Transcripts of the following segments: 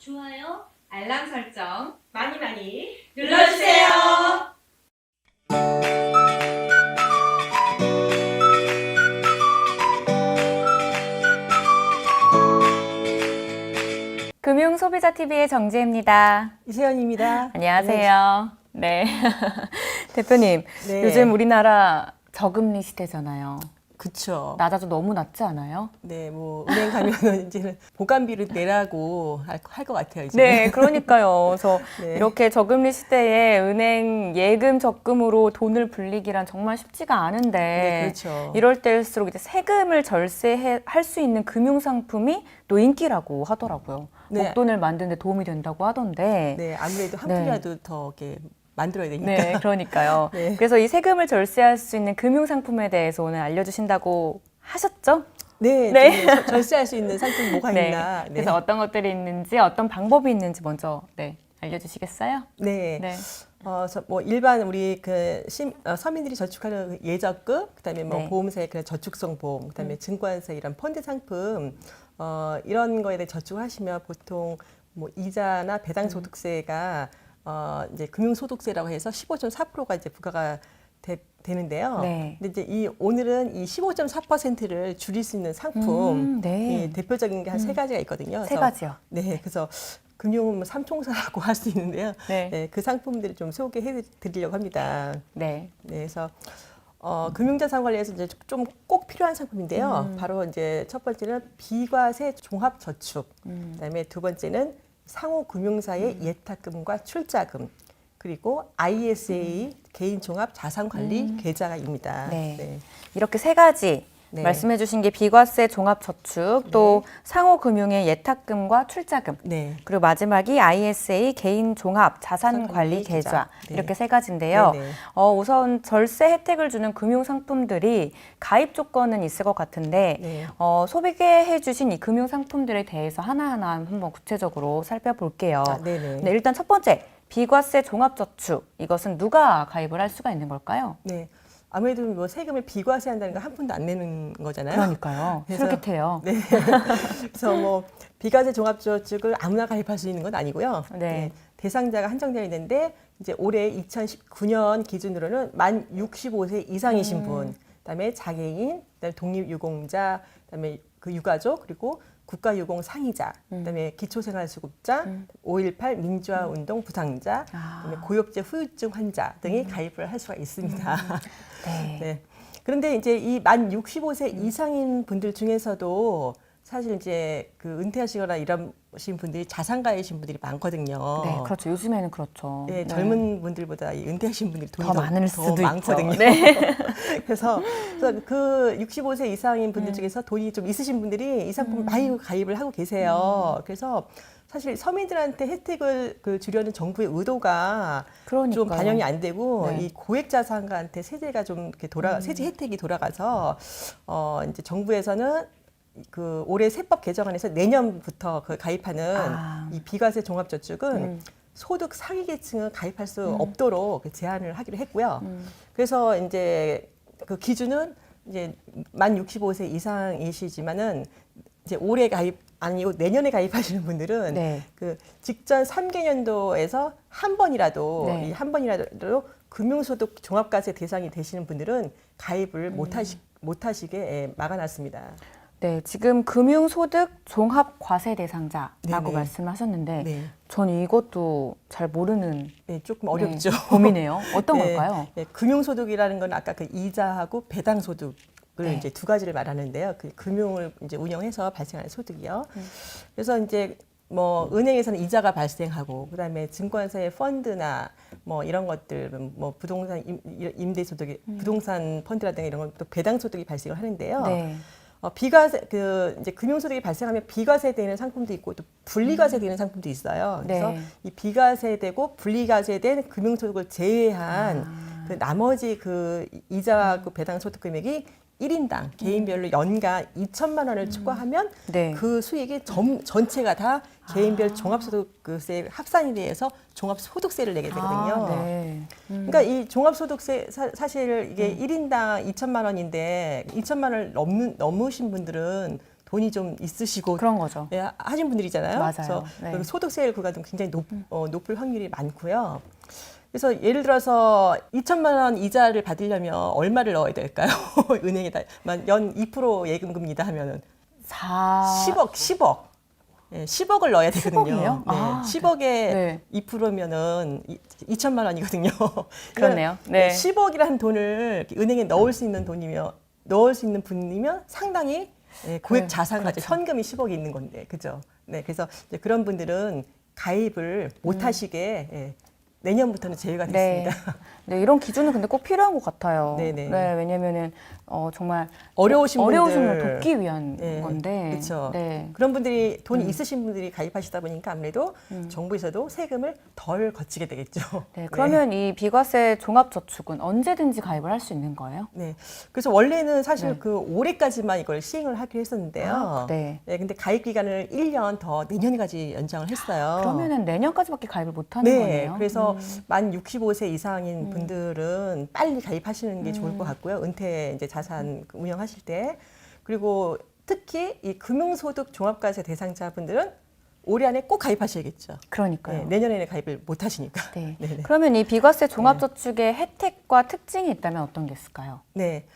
좋아요, 알람 설정 많이 많이 눌러주세요. 금융소비자TV의 정지혜입니다. 이세연입니다. 안녕하세요. 네. 대표님, 네. 요즘 우리나라 저금리 시대잖아요. 그쵸. 낮아도 너무 낮지 않아요? 네, 뭐 은행 가면은 이제는 보관비를 내라고 할 것 같아요. 이제. 네, 그러니까요. 그래서 네. 이렇게 저금리 시대에 은행 예금 적금으로 돈을 불리기란 정말 쉽지가 않은데 네, 그렇죠. 이럴 때일수록 이제 세금을 절세할 수 있는 금융 상품이 또 인기라고 하더라고요. 네. 목돈을 만드는 데 도움이 된다고 하던데. 네, 아무래도 한 푼이라도 더 이렇게 만들어야 되니까. 네, 그러니까요. 네. 그래서 이 세금을 절세할 수 있는 금융 상품에 대해서 오늘 알려주신다고 하셨죠? 네, 네. 좀 절세할 수 있는 상품 뭐가 네. 있나. 그래서 어떤 것들이 있는지, 어떤 방법이 있는지 먼저 알려주시겠어요? 네. 네. 뭐 일반 우리 서민들이 저축하는 그 예적금, 그다음에 뭐 네. 보험사의 그런 저축성 보험, 그다음에 증권사 이런 펀드 상품 이런 거에 대해 저축하시면 보통 뭐 이자나 배당 소득세가 이제 금융소득세라고 해서 15.4%가 이제 부과가 되는데요. 네. 근데 이제 오늘은 이 15.4%를 줄일 수 있는 상품, 네. 대표적인 게 한 세 가지가 있거든요. 세 그래서 가지요. 네, 그래서 금융은 삼총사라고 할 수 있는데요. 네. 네, 그 상품들을 좀 소개해 드리려고 합니다. 네. 네, 그래서 금융자산 관리에서 이제 좀 꼭 필요한 상품인데요. 바로 이제 첫 번째는 비과세 종합저축, 그다음에 두 번째는 상호 금융사의 예탁금과 출자금, 그리고 ISA 개인 종합 자산 관리 계좌입니다. 네. 네. 이렇게 세 가지 네. 말씀해 주신 게 비과세 종합저축, 또 상호금융의 예탁금과 출자금, 네. 그리고 마지막이 ISA 개인 종합 자산관리 계좌. 네. 이렇게 세 가지인데요. 네네. 우선 절세 혜택을 주는 금융상품들이 가입 조건은 있을 것 같은데 네. 소개해 주신 이 금융상품들에 대해서 하나하나 한번 구체적으로 살펴볼게요. 네네. 네, 일단 첫 번째, 비과세 종합저축. 이것은 누가 가입을 할 수가 있는 걸까요? 네. 아무래도 뭐 세금을 비과세한다는 건 한 푼도 안 내는 거잖아요. 그러니까요. 그래서- 솔깃해요. 네. 그래서 뭐 비과세 종합저축을 아무나 가입할 수 있는 건 아니고요. 네. 대상자가 한정되어 있는데 이제 올해 2019년 기준으로는 만 65세 이상이신 분, 그다음에 장애인, 그다음에 독립유공자, 그다음에 그 유가족, 그리고 국가유공 상이자, 그다음에 기초생활수급자, 5.18 민주화운동 부상자, 그다음에 고엽제 후유증 환자 등이 가입을 할 수가 있습니다. 네. 네. 그런데 이제 이 만 65세 이상인 분들 중에서도 사실 이제 그 은퇴하시거나 이러신 분들이 자산가이신 분들이 많거든요. 네, 그렇죠. 요즘에는 그렇죠. 네, 젊은 분들보다 이 은퇴하신 분들이 돈이 더 많을 수도 많거든요. 있죠. 네. 그래서 그 65세 이상인 분들 중에서 돈이 좀 있으신 분들이 이 상품 많이 가입을 하고 계세요. 그래서 사실 서민들한테 혜택을 주려는 정부의 의도가 좀 그러니까요. 반영이 안 되고 네. 이 고액 자산가한테 세제가 좀 이렇게 세제 혜택이 돌아가서 이제 정부에서는 그 올해 세법 개정안에서 내년부터 그 가입하는 이 비과세 종합저축은 소득 상위 계층은 가입할 수 없도록 제한을 하기로 했고요. 그래서 이제 그 기준은 이제 만 65세 이상이시지만은 이제 올해 가입 아니고 내년에 가입하시는 분들은 네. 그 직전 3개년도에서 한 번이라도 네. 이 한 번이라도 금융소득 종합과세 대상이 되시는 분들은 가입을 못하시게 막아놨습니다. 네, 지금 금융소득 종합과세 대상자라고 네네. 말씀하셨는데 네. 전 이것도 잘 모르는 네, 조금 어렵죠. 고민이에요. 어떤 네, 걸까요? 네, 금융소득이라는 건 아까 그 이자하고 배당소득을 네. 이제 두 가지를 말하는데요. 그 금융을 이제 운영해서 발생하는 소득이요. 그래서 이제 뭐 은행에서는 이자가 발생하고 그다음에 증권사의 펀드나 뭐 이런 것들 뭐 부동산 임대소득이 부동산 펀드라든가 이런 것도 배당소득이 발생을 하는데요. 네. 비과세 이제 금융소득이 발생하면 비과세되는 상품도 있고 또 분리과세되는 상품도 있어요. 그래서 네. 이 비과세되고 분리과세된 금융소득을 제외한 그 나머지 그 이자와 그 배당소득 금액이 1인당 개인별로 연간 2천만 원을 추가하면 네. 그 수익이 전체가 다 개인별 종합소득세 합산이 돼서 종합소득세를 내게 되거든요. 네. 그러니까 이 종합소득세 사실 이게 1인당 2천만 원인데 2천만 원을 넘으신 분들은 돈이 좀 있으시고 그런 거죠. 예, 하신 분들이잖아요. 맞아요. 그래서 네. 그 소득세율 구간도 굉장히 높을 확률이 많고요. 그래서 예를 들어서 2천만 원 이자를 받으려면 얼마를 넣어야 될까요? 은행에다 연 2% 예금금리다 하면은 10억. 예, 10억을 넣어야 되거든요. 10억이요? 네, 아, 10억에 네. 2%면은 2천만 원이거든요. 그렇네요. 네. 10억이라는 돈을 은행에 넣을 수 있는 분이면 상당히 예, 고액 자산 가지고 그렇죠. 현금이 10억이 있는 건데, 그죠? 네, 그래서 이제 그런 분들은 가입을 못 하시게 예, 내년부터는 제외가 네. 됐습니다. 네, 이런 기준은 근데 꼭 필요한 것 같아요. 네네. 네, 왜냐면은 정말 어려우신 분을 분들 돕기 위한 네, 건데. 그렇죠. 네. 그런 분들이 돈이 있으신 분들이 가입하시다 보니까 아무래도 정부에서도 세금을 덜 거치게 되겠죠. 네, 그러면 이 비과세 종합저축은 언제든지 가입을 할 수 있는 거예요? 네. 그래서 원래는 사실 네. 그 올해까지만 이걸 시행을 하기로 했었는데요. 아, 네. 네, 근데 가입 기간을 1년 더 내년까지 연장을 했어요. 그러면은 내년까지밖에 가입을 못 하는 네, 거네요. 그래서 만 65세 이상인 분들은 빨리 가입하시는 게 좋을 것 같고요. 은퇴 이제 자산 운영하실 때. 그리고 특히 이 금융소득 종합과세 대상자분들은 올해 안에 꼭 가입하셔야겠죠. 그러니까요. 네, 내년에는 가입을 못 하시니까. 네. 네네. 그러면 이 비과세 종합저축의 혜택과 특징이 있다면 어떤 게 있을까요? 네.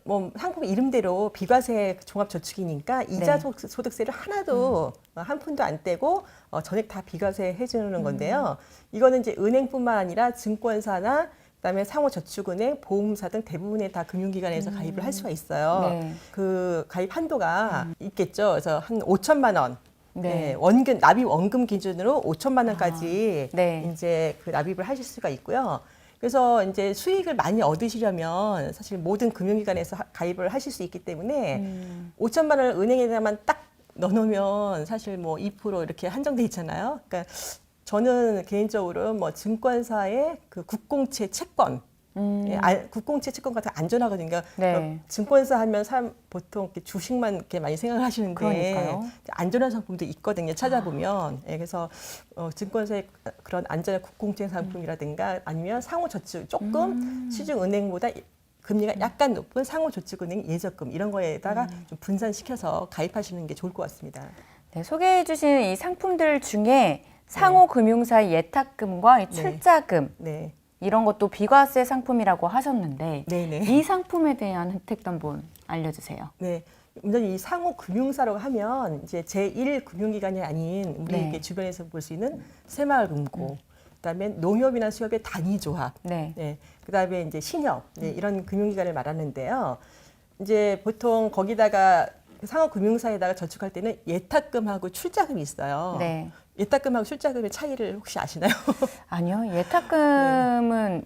뭐 상품 이름대로 비과세 종합저축이니까 이자 네. 소득세를 하나도 한 푼도 안 떼고 전액 다 비과세 해주는 건데요. 이거는 이제 은행뿐만 아니라 증권사나 그다음에 상호저축은행, 보험사 등 대부분의 다 금융기관에서 가입을 할 수가 있어요. 네. 그 가입 한도가 있겠죠. 그래서 한 5천만 원. 네. 네, 납입 원금 기준으로 5천만 원까지 네. 이제 그 납입을 하실 수가 있고요. 그래서 이제 수익을 많이 얻으시려면 사실 모든 금융기관에서 가입을 하실 수 있기 때문에 5천만 원을 은행에다만 딱 넣어놓으면 사실 뭐 2% 이렇게 한정돼 있잖아요. 그러니까 저는 개인적으로 뭐 증권사의 그 국공채 채권, 국공채 채권 같은 거 안전하거든요. 그러니까 네. 증권사 하면 사람 보통 이렇게 주식만 이렇게 많이 생각을 하시는데 그러니까요. 안전한 상품도 있거든요. 찾아보면. 예, 그래서 증권사의 그런 안전한 국공채 상품이라든가 아니면 상호저축 조금 시중은행보다 금리가 약간 높은 상호저축은행 예적금 이런 거에다가 좀 분산시켜서 가입하시는 게 좋을 것 같습니다. 네, 소개해 주신 이 상품들 중에 상호금융사의 예탁금과 이 출자금 네. 이런 것도 비과세 상품이라고 하셨는데 네네. 이 상품에 대한 혜택도 한번 알려주세요. 네. 먼저 이 상호금융사라고 하면 이제 제1금융기관이 아닌 우리 네. 이렇게 주변에서 볼 수 있는 새마을금고, 그다음에 농협이나 수협의 단위조합, 네. 네. 그다음에 이제 신협 네, 이런 금융기관을 말하는데요. 이제 보통 거기다가 상호금융사에다가 저축할 때는 예탁금하고 출자금이 있어요. 네. 예탁금하고 출자금의 차이를 혹시 아시나요? 아니요. 예탁금은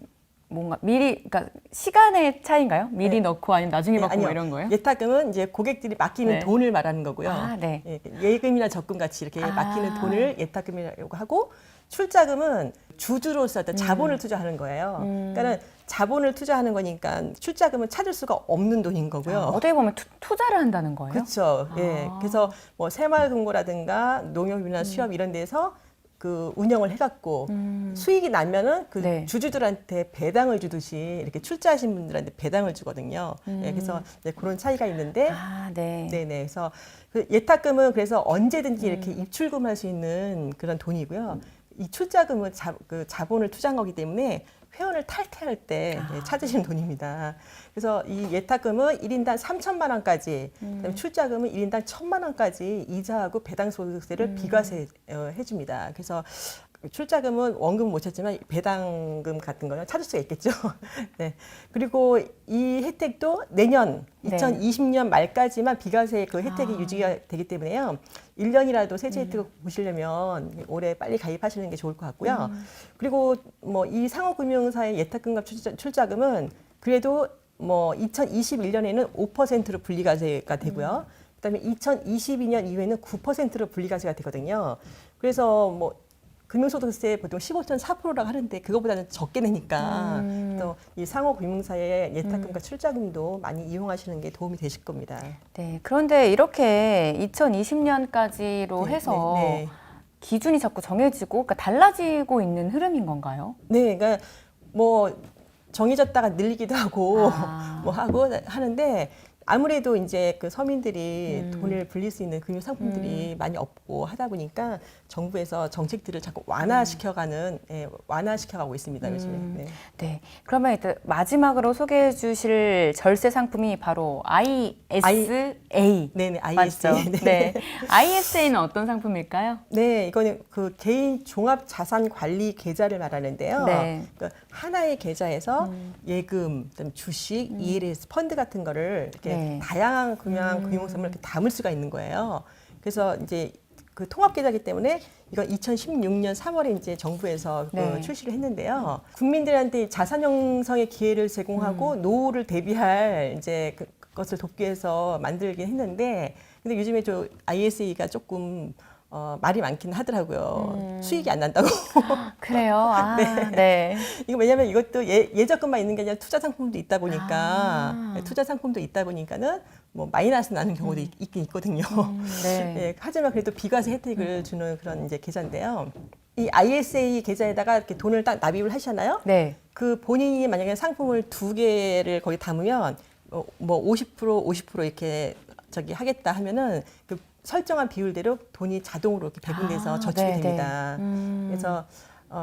뭔가 미리, 그러니까 시간의 차이인가요? 미리 넣고 아니면 나중에 네, 받고 뭐 아니요. 이런 거예요? 예탁금은 이제 고객들이 맡기는 네. 돈을 말하는 거고요. 아, 네. 예, 예금이나 적금 같이 이렇게 아. 맡기는 돈을 예탁금이라고 하고, 출자금은 주주로서 어떤 자본을 투자하는 거예요. 그러니까는 자본을 투자하는 거니까 출자금은 찾을 수가 없는 돈인 거고요. 어떻게 보면 투자를 한다는 거예요? 그렇죠. 예. 그래서 뭐 새마을금고라든가 농협이나 수협 이런 데서 그 운영을 해갖고 수익이 나면은 그 네. 주주들한테 배당을 주듯이 이렇게 출자하신 분들한테 배당을 주거든요. 예, 그래서 이제 그런 차이가 있는데, 아, 네. 네네. 그래서 그 예탁금은 그래서 언제든지 이렇게 입출금할 수 있는 그런 돈이고요. 이 출자금은 그 자본을 투자한 거기 때문에 회원을 탈퇴할 때 찾으시는 돈입니다. 그래서 이 예탁금은 1인당 3천만 원까지, 그다음에 출자금은 1인당 1,000만 원까지 이자하고 배당소득세를 비과세 해줍니다. 그래서 출자금은 원금은 못 찾지만 배당금 같은 거는 찾을 수가 있겠죠. 네. 그리고 이 혜택도 내년 네. 2020년 말까지만 비과세 그 혜택이 유지가 되기 때문에요. 1년이라도 세제 혜택을 보시려면 올해 빨리 가입하시는 게 좋을 것 같고요. 그리고 뭐 이 상호금융사의 예탁금과 출자금은 그래도 뭐 2021년에는 5%로 분리과세가 되고요. 그다음에 2022년 이후에는 9%로 분리과세가 되거든요. 그래서 뭐 금융소득세 보통 15.4%라고 하는데 그거보다는 적게 내니까 또 이 상호금융사의 예탁금과 출자금도 많이 이용하시는 게 도움이 되실 겁니다. 네. 그런데 이렇게 2020년까지로 해서 네. 기준이 자꾸 정해지고, 그러니까 달라지고 있는 흐름인 건가요? 네, 그러니까 뭐 정해졌다가 늘리기도 하고 아. 뭐 하고 하는데 아무래도 이제 그 서민들이 돈을 빌릴 수 있는 금융 상품들이 많이 없고 하다 보니까 정부에서 정책들을 자꾸 완화시켜가고 있습니다. 요즘에. 네. 네. 그러면 일단 마지막으로 소개해 주실 절세 상품이 바로 ISA. 네네, 맞죠? ISA. 네. ISA는 어떤 상품일까요? 네, 이거는 그 개인 종합 자산 관리 계좌를 말하는데요. 네. 그 하나의 계좌에서 예금, 그다음에 주식, ELS 펀드 같은 거를 이렇게 네. 다양한 금융상품을 이렇게 담을 수가 있는 거예요. 그래서 이제 그 통합 계좌이기 때문에 이건 2016년 3월에 이제 정부에서 네. 그 출시를 했는데요. 국민들한테 자산 형성의 기회를 제공하고 노후를 대비할 이제 그것을 돕기 위해서 만들긴 했는데, 근데 요즘에 저 ISA가 조금 말이 많긴 하더라고요. 수익이 안 난다고. 그래요. 아, 네. 이거 왜냐면 이것도 예적금만 있는 게 아니라 투자 상품도 있다 보니까 투자 상품도 있다 보니까는 뭐 마이너스 나는 경우도 있긴 있거든요. 네. 네, 하지만 그래도 비과세 혜택을 주는 그런 이제 계좌인데요. 이 ISA 계좌에다가 이렇게 돈을 딱 납입을 하시잖아요. 네. 그 본인이 만약에 상품을 2개를 거기 담으면 뭐 50% 이렇게 저기 하겠다 하면은 그 설정한 비율대로 돈이 자동으로 이렇게 배분돼서 저축이 네, 됩니다. 네. 그래서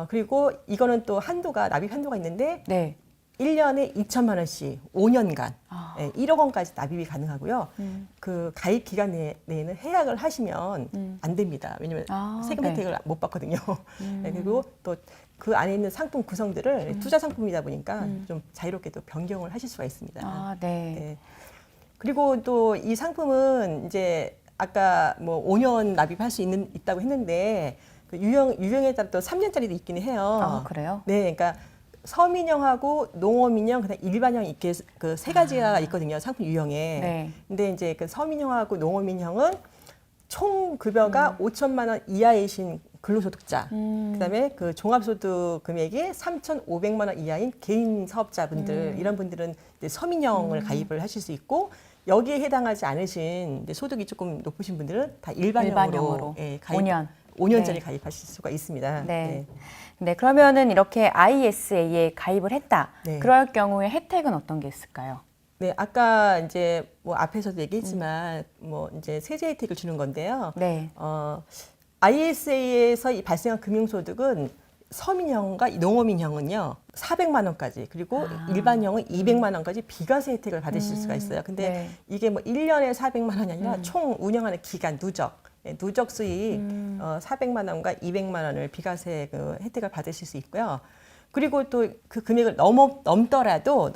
그리고 이거는 또 납입 한도가 있는데 네. 1년에 2천만 원씩 5년간 아. 1억 원까지 납입이 가능하고요. 그 가입 기간 내에는 해약을 하시면 안 됩니다. 왜냐면 세금 네. 혜택을 못 받거든요. 네, 그리고 또 그 안에 있는 상품 구성들을 투자 상품이다 보니까 좀 자유롭게 또 변경을 하실 수가 있습니다. 아, 네. 네. 그리고 또 이 상품은 이제 아까 뭐 5년 납입할 수 있다고 했는데 그 유형에 따라 또 3년짜리도 있기는 해요. 아, 그래요? 네, 그러니까 서민형하고 농업인형, 그다음 일반형 이렇게 그 세 가지가 있거든요. 상품 유형에. 네. 근데 이제 그 서민형하고 농업인형은 총 급여가 5천만 원 이하이신 근로소득자, 그다음에 그 종합소득 금액이 3,500만 원 이하인 개인 사업자분들, 이런 분들은 이제 서민형을 가입을 하실 수 있고, 여기에 해당하지 않으신 이제 소득이 조금 높으신 분들은 다 일반형으로 예, 5년짜리 네. 가입하실 수가 있습니다. 네. 네, 그러면은 이렇게 ISA에 가입을 했다. 네. 그럴 경우에 혜택은 어떤 게 있을까요? 네, 아까 이제 뭐 앞에서도 얘기했지만 뭐 이제 세제 혜택을 주는 건데요. 네. ISA에서 발생한 금융소득은 서민형과 농업인형은요 400만 원까지, 그리고 일반형은 200만 원까지 비과세 혜택을 받으실 수가 있어요. 근데 네. 이게 뭐 1년에 400만 원이 아니라 총 운영하는 기간 누적 수익 400만 원과 200만 원을 비과세 그 혜택을 받으실 수 있고요. 그리고 또 그 금액을 넘더라도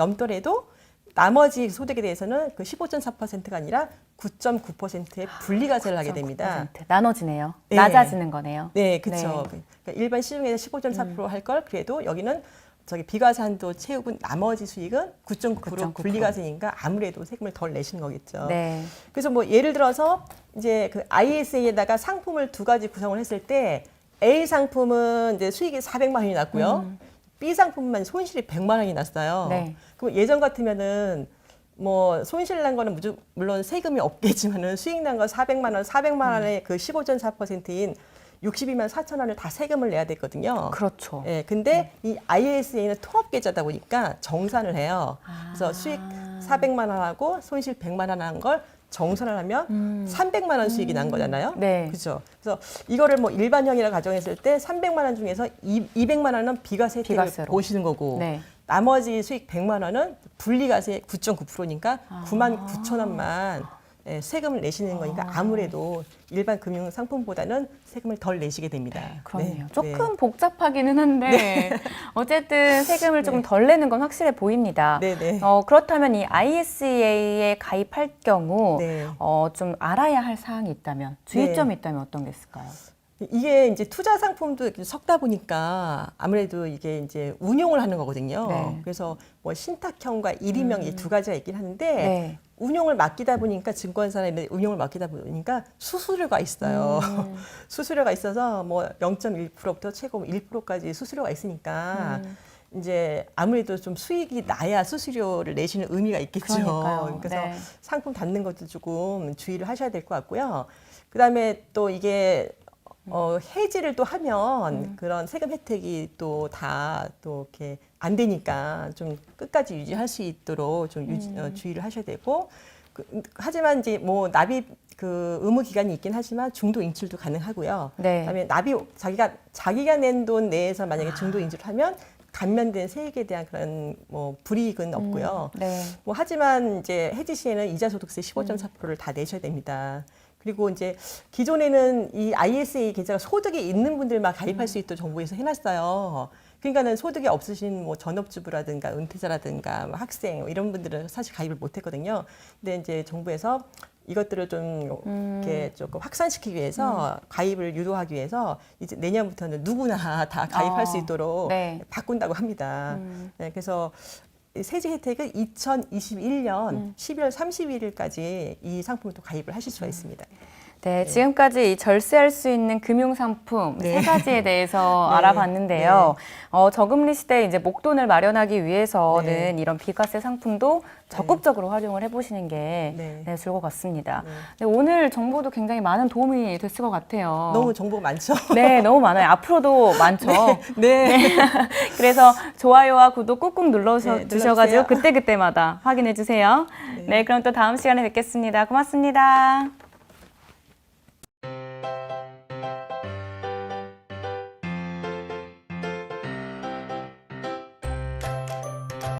나머지 소득에 대해서는 그 15.4%가 아니라 9.9%의 분리과세를 하게 됩니다. 9.9%. 나눠지네요. 네. 낮아지는 거네요. 네, 그렇죠. 그러니까 일반 시중에서 15.4% 할 걸 그래도 여기는 저기 비과세 한도 채우고 나머지 수익은 9.9% 9.9%. 분리과세니까 아무래도 세금을 덜 내시는 거겠죠. 네. 그래서 뭐 예를 들어서 이제 그 ISA에다가 상품을 2가지 구성을 했을 때 A 상품은 이제 수익이 400만 원이 났고요. B 상품만 손실이 100만 원이 났어요. 네. 그럼 예전 같으면은 뭐 손실 난 거는 물론 세금이 없겠지만은 수익 난 거 400만 원의 그 15.4%인 62만 4천 원을 다 세금을 내야 되거든요. 그렇죠. 예, 근데 이 ISA는 통합 계좌다 보니까 정산을 해요. 그래서 수익 400만 원하고 손실 100만 원 한 걸 정산을 하면 300만 원 수익이 난 거잖아요. 네. 그렇죠. 그래서 이거를 뭐 일반형이라 가정했을 때 300만 원 중에서 200만 원은 비과세 혜택을 비과세로. 보시는 거고, 네. 나머지 수익 100만 원은 분리과세 9.9%니까 9만 9천 원만 세금을 내시는 거니까 아무래도 일반 금융 상품보다는 세금을 덜 내시게 됩니다. 그렇네요. 네, 조금 복잡하기는 한데 어쨌든 세금을 조금 덜 내는 건 확실해 보입니다. 네, 네. 그렇다면 이 ISA에 가입할 경우 네. 좀 알아야 할 사항이 있다면, 주의점이 있다면 어떤 게 있을까요? 이게 이제 투자 상품도 이렇게 섞다 보니까 아무래도 이게 이제 운용을 하는 거거든요. 네. 그래서 뭐 신탁형과 일임형 이 2가지가 있긴 하는데 네. 운용을 맡기다 보니까 증권사에 운용을 맡기다 보니까 수수료가 있어요. 수수료가 있어서 뭐 0.1%부터 최고 1%까지 수수료가 있으니까 이제 아무래도 좀 수익이 나야 수수료를 내시는 의미가 있겠죠. 그러니까요. 그래서 네. 상품 받는 것도 조금 주의를 하셔야 될 것 같고요. 그다음에 또 이게 해지를 또 하면 그런 세금 혜택이 또 이렇게 안 되니까 좀 끝까지 유지할 수 있도록 좀 주의를 하셔야 되고, 하지만 이제 뭐 납입 그 의무 기간이 있긴 하지만 중도 인출도 가능하고요. 네. 그다음에 자기가 낸 돈 내에서 만약에 중도 인출하면 감면된 세액에 대한 그런 뭐 불이익은 없고요. 네. 뭐 하지만 이제 해지 시에는 이자 소득세 15.4%를 다 내셔야 됩니다. 그리고 이제 기존에는 이 ISA 계좌가 소득이 있는 분들만 가입할 수 있도록 정부에서 해놨어요. 그러니까는 소득이 없으신 뭐 전업주부라든가 은퇴자라든가 뭐 학생 뭐 이런 분들은 사실 가입을 못했거든요. 근데 이제 정부에서 이것들을 좀 이렇게 조금 확산시키기 위해서 가입을 유도하기 위해서 이제 내년부터는 누구나 다 가입할 수 있도록 네. 바꾼다고 합니다. 네, 그래서 세제 혜택은 2021년 12월 31일까지 이 상품을 또 가입을 하실 수가 있습니다. 네, 지금까지 이 절세할 수 있는 금융상품 네. 세 가지에 대해서 네. 알아봤는데요. 저금리 시대에 이제 목돈을 마련하기 위해서는 네. 이런 비과세 상품도 적극적으로 활용을 해보시는 게 네. 네, 좋을 것 같습니다. 네. 네, 오늘 정보도 굉장히 많은 도움이 됐을 것 같아요. 너무 정보가 많죠? 네, 너무 많아요. 앞으로도 많죠. 네. 그래서 좋아요와 구독 꾹꾹 네, 눌러주셔가지고 눌러주세요. 그때그때마다 확인해 주세요. 네, 그럼 또 다음 시간에 뵙겠습니다. 고맙습니다.